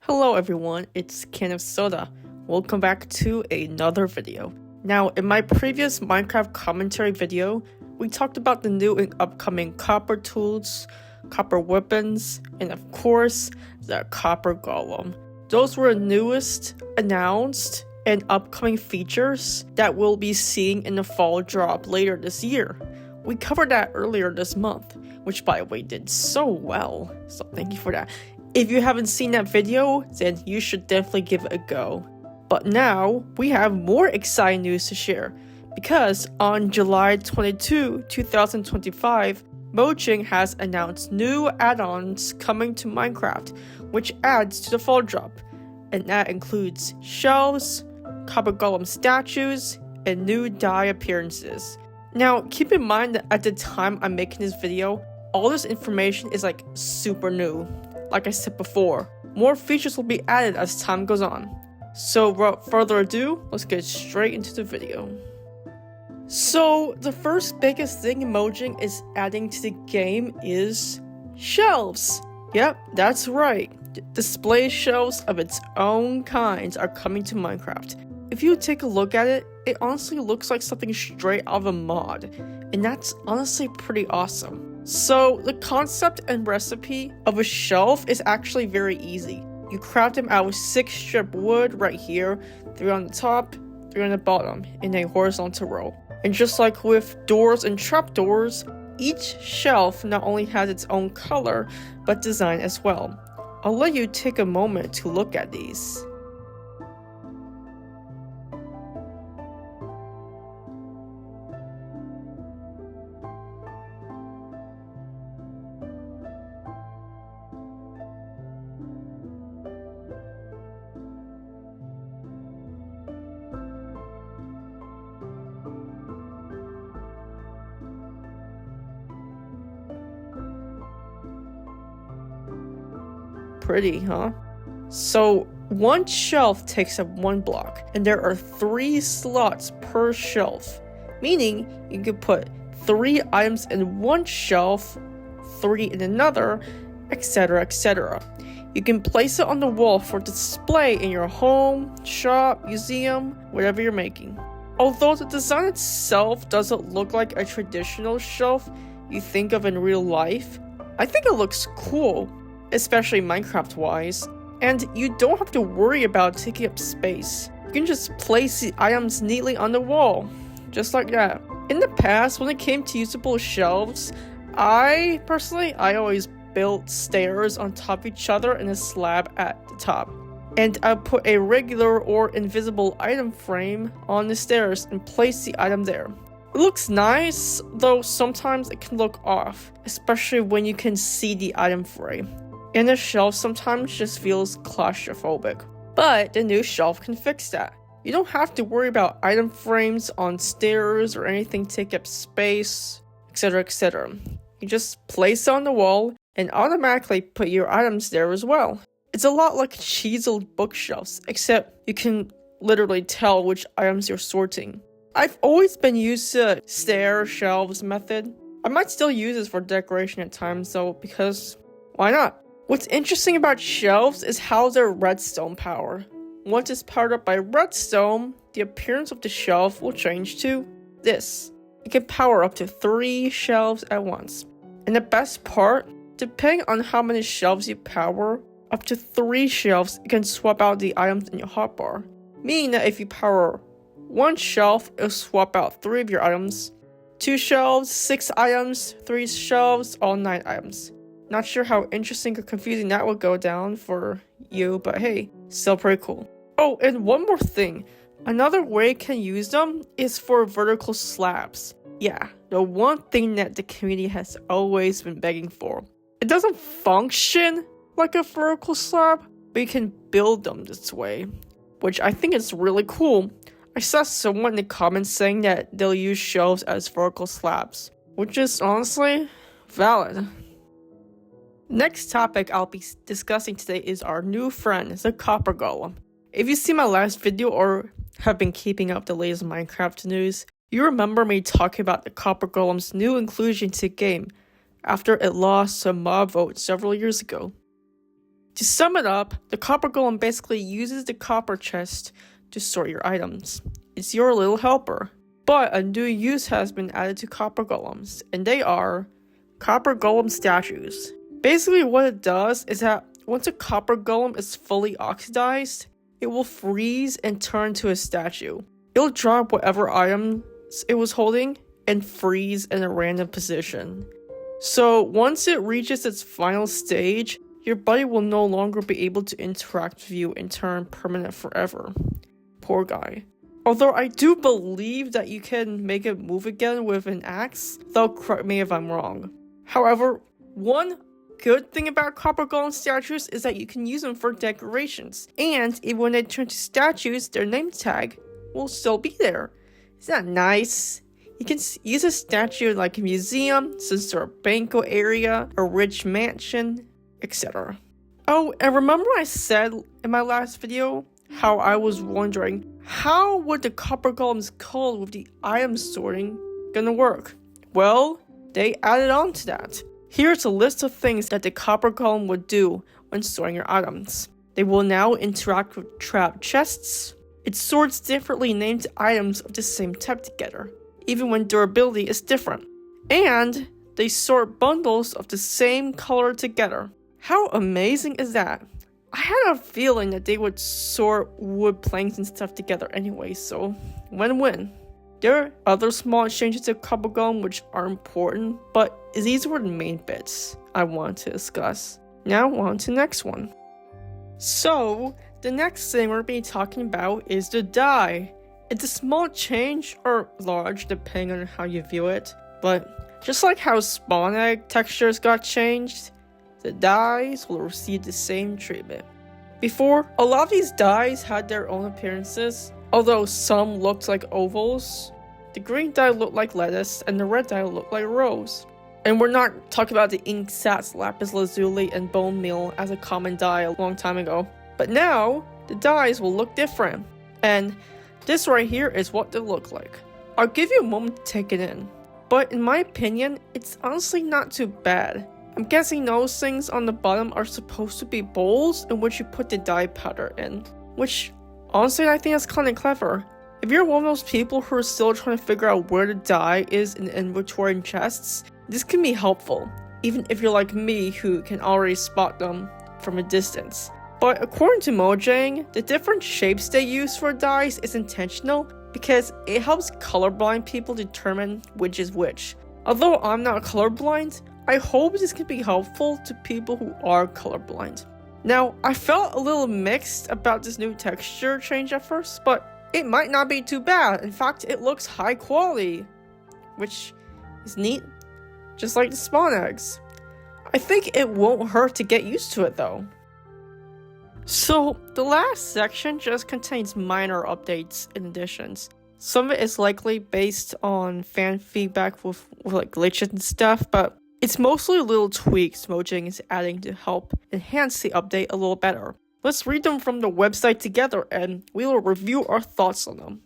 Hello everyone, it's Can of Soda. Welcome back to another video. Now, in my previous Minecraft commentary video, we talked about the new and upcoming copper tools, copper weapons, and of course, the copper golem. Those were the newest, announced, and upcoming features that we'll be seeing in the fall drop later this year. We covered that earlier this month, which by the way did so well, so thank you for that. If you haven't seen that video, then you should definitely give it a go. But now, we have more exciting news to share, because on July 22, 2025, Mojang has announced new add-ons coming to Minecraft, which adds to the fall drop, and that includes shelves, copper golem statues, and new dye appearances. Now, keep in mind that at the time I'm making this video, all this information is like super new. Like I said before, more features will be added as time goes on. So without further ado, let's get straight into the video. So the first biggest thing Mojang is adding to the game is shelves. Yep, that's right. Display shelves of its own kinds are coming to Minecraft. If you take a look at it, it honestly looks like something straight out of a mod, and that's honestly pretty awesome. So the concept and recipe of a shelf is actually very easy. You craft them out with 6 strip wood right here, 3 on the top, 3 on the bottom, in a horizontal row. And just like with doors and trapdoors, each shelf not only has its own color, but design as well. I'll let you take a moment to look at these. Pretty, huh? So one shelf takes up 1 block, and there are 3 slots per shelf, meaning you can put 3 items in one shelf, 3 in another, etc, etc. You can place it on the wall for display in your home, shop, museum, whatever you're making. Although the design itself doesn't look like a traditional shelf you think of in real life, I think it looks cool, especially Minecraft-wise, and you don't have to worry about taking up space. You can just place the items neatly on the wall, just like that. In the past, when it came to usable shelves, I always built stairs on top of each other and a slab at the top. And I put a regular or invisible item frame on the stairs and place the item there. It looks nice, though sometimes it can look off, especially when you can see the item frame. And the shelf sometimes just feels claustrophobic. But the new shelf can fix that. You don't have to worry about item frames on stairs or anything take up space, etc, etc. You just place it on the wall and automatically put your items there as well. It's a lot like chiseled bookshelves, except you can literally tell which items you're sorting. I've always been used to stair shelves method. I might still use this for decoration at times though, because why not? What's interesting about shelves is how they're redstone powered. Once it's powered up by redstone, the appearance of the shelf will change to this. It can power up to 3 shelves at once. And the best part, depending on how many shelves you power, up to 3 shelves, you can swap out the items in your hotbar. Meaning that if you power 1 shelf, it'll swap out 3 of your items. 2 shelves, 6 items, 3 shelves, all 9 items. Not sure how interesting or confusing that would go down for you, but hey, still pretty cool. Oh, and one more thing. Another way you can use them is for vertical slabs. Yeah, the one thing that the community has always been begging for. It doesn't function like a vertical slab, but you can build them this way, which I think is really cool. I saw someone in the comments saying that they'll use shelves as vertical slabs, which is honestly valid. Next topic I'll be discussing today is our new friend, the copper golem. If you see my last video or have been keeping up the latest Minecraft news, you remember me talking about the copper golem's new inclusion to the game after it lost a mob vote several years ago. To sum it up, the copper golem basically uses the copper chest to sort your items. It's your little helper. But a new use has been added to copper golems, and they are copper golem statues. Basically what it does is that once a copper golem is fully oxidized, it will freeze and turn to a statue. It'll drop whatever items it was holding and freeze in a random position. So once it reaches its final stage, your buddy will no longer be able to interact with you and turn permanent forever. Poor guy. Although I do believe that you can make it move again with an axe, though correct me if I'm wrong. However, one good thing about copper golem statues is that you can use them for decorations, and even when they turn to statues, their name tag will still be there. Isn't that nice? You can use a statue in like a museum, some sort of banquet area, a rich mansion, etc. Oh, and remember I said in my last video how I was wondering how would the copper golem's code with the item sorting gonna work? Well, they added on to that. Here's a list of things that the copper golem would do when sorting your items. They will now interact with trap chests. It sorts differently named items of the same type together, even when durability is different. And they sort bundles of the same color together. How amazing is that? I had a feeling that they would sort wood planks and stuff together anyway, so win-win. There are other small changes to copper golem which are important, but these were the main bits I wanted to discuss. Now on to the next one. So, the next thing we're going to be talking about is the dye. It's a small change, or large depending on how you view it, but just like how spawn egg textures got changed, the dyes will receive the same treatment. Before, a lot of these dyes had their own appearances, although some looked like ovals. The green dye looked like lettuce, and the red dye looked like rose. And we're not talking about the ink sats, lapis lazuli, and bone meal as a common dye a long time ago. But now, the dyes will look different. And this right here is what they look like. I'll give you a moment to take it in. But in my opinion, it's honestly not too bad. I'm guessing those things on the bottom are supposed to be bowls in which you put the dye powder in. Which, honestly, I think that's kind of clever. If you're one of those people who are still trying to figure out where the dye is in the inventory and chests, this can be helpful. Even if you're like me who can already spot them from a distance. But according to Mojang, the different shapes they use for dyes is intentional because it helps colorblind people determine which is which. Although I'm not colorblind, I hope this can be helpful to people who are colorblind. Now, I felt a little mixed about this new texture change at first, but it might not be too bad. In fact, it looks high quality, which is neat, just like the spawn eggs. I think it won't hurt to get used to it though. So, the last section just contains minor updates and additions. Some of it is likely based on fan feedback with like glitches and stuff, but it's mostly little tweaks Mojang is adding to help enhance the update a little better. Let's read them from the website together and we will review our thoughts on them.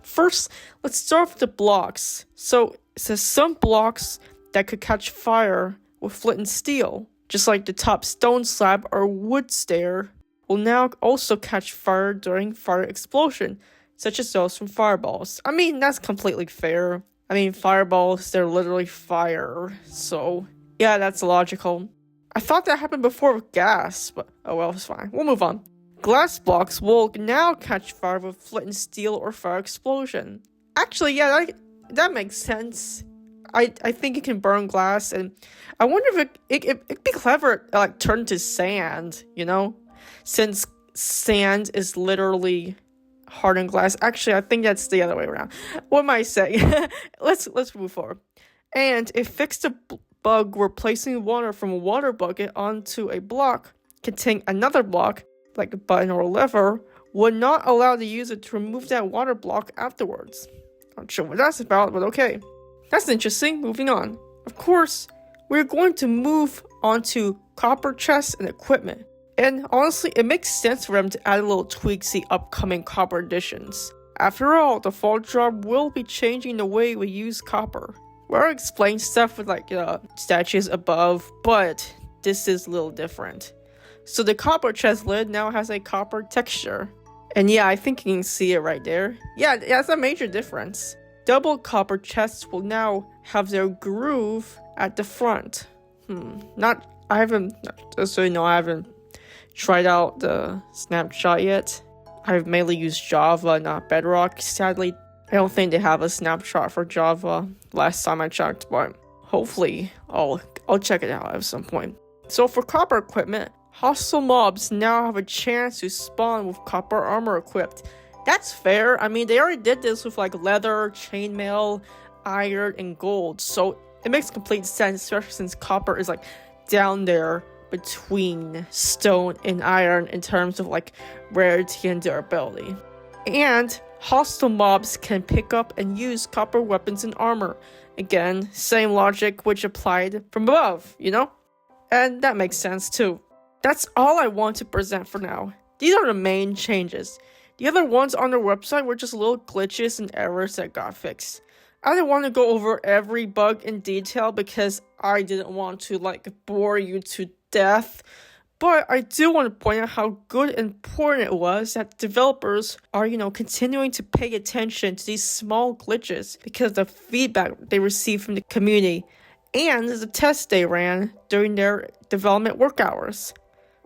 First, let's start with the blocks. So, it says some blocks that could catch fire with flint and steel, just like the top stone slab or wood stair, will now also catch fire during fire explosion, such as those from fireballs. I mean, that's completely fair. I mean, fireballs, they're literally fire, so yeah, that's logical. I thought that happened before with gas, but oh well, it's fine. We'll move on. Glass blocks will now catch fire with flint and steel or fire explosion. Actually, yeah, that makes sense. I think it can burn glass, and I wonder if it'd be clever to like turn to sand, you know? Since sand is literally hardened glass. Actually, I think that's the other way around. What am I saying? Let's move forward. And it fixed a bug where placing water from a water bucket onto a block containing another block, like a button or a lever, would not allow the user to remove that water block afterwards. Not sure what that's about, but okay. That's interesting. Moving on. Of course, we're going to move on to copper chests and equipment. And honestly, it makes sense for them to add a little tweaks to the upcoming copper editions. After all, the fall drop will be changing the way we use copper. We'll explain stuff with like statues above, but this is a little different. So the copper chest lid now has a copper texture. And yeah, I think you can see it right there. Yeah, that's a major difference. Double copper chests will now have their groove at the front. I haven't tried out the snapshot yet. I've mainly used Java, not Bedrock. Sadly, I don't think they have a snapshot for Java last time I checked, but hopefully I'll check it out at some point. So for copper equipment, hostile mobs now have a chance to spawn with copper armor equipped. That's fair. I mean, they already did this with like leather, chainmail, iron, and gold. So it makes complete sense, especially since copper is like down there between stone and iron in terms of like rarity and durability. And hostile mobs can pick up and use copper weapons and armor. Again, same logic which applied from above, you know? And that makes sense too. That's all I want to present for now. These are the main changes. The other ones on their website were just little glitches and errors that got fixed. I didn't want to go over every bug in detail because I didn't want to like bore you to death. But I do want to point out how good and important it was that developers are, continuing to pay attention to these small glitches because of the feedback they received from the community and the tests they ran during their development work hours.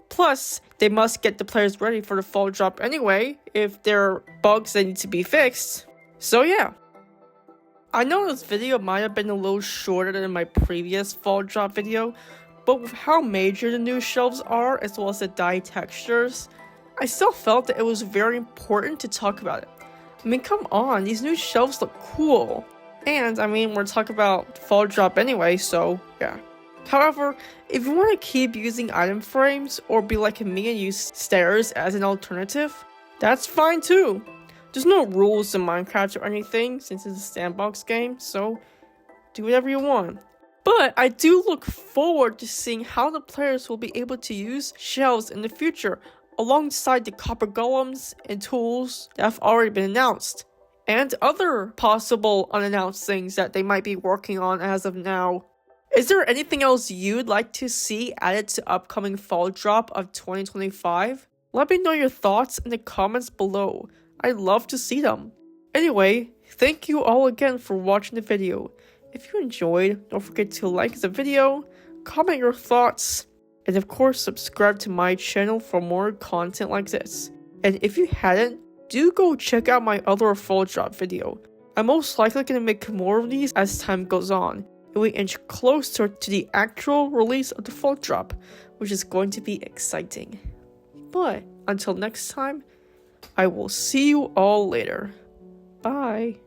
Plus, they must get the players ready for the fall drop anyway if there are bugs that need to be fixed. So yeah. I know this video might have been a little shorter than my previous fall drop video, but with how major the new shelves are as well as the dye textures, I still felt that it was very important to talk about it. I mean, come on, these new shelves look cool. And, I mean, we're talking about fall drop anyway, so yeah. However, if you want to keep using item frames or be like me and use stairs as an alternative, that's fine too. There's no rules in Minecraft or anything since it's a sandbox game, so do whatever you want. But I do look forward to seeing how the players will be able to use shelves in the future alongside the copper golems and tools that have already been announced, and other possible unannounced things that they might be working on as of now. Is there anything else you'd like to see added to upcoming fall drop of 2025? Let me know your thoughts in the comments below. I'd love to see them. Anyway, thank you all again for watching the video. If you enjoyed, don't forget to like the video, comment your thoughts, and of course subscribe to my channel for more content like this. And if you hadn't, do go check out my other fall drop video. I'm most likely going to make more of these as time goes on, and we inch closer to the actual release of the fall drop, which is going to be exciting. But until next time, I will see you all later. Bye.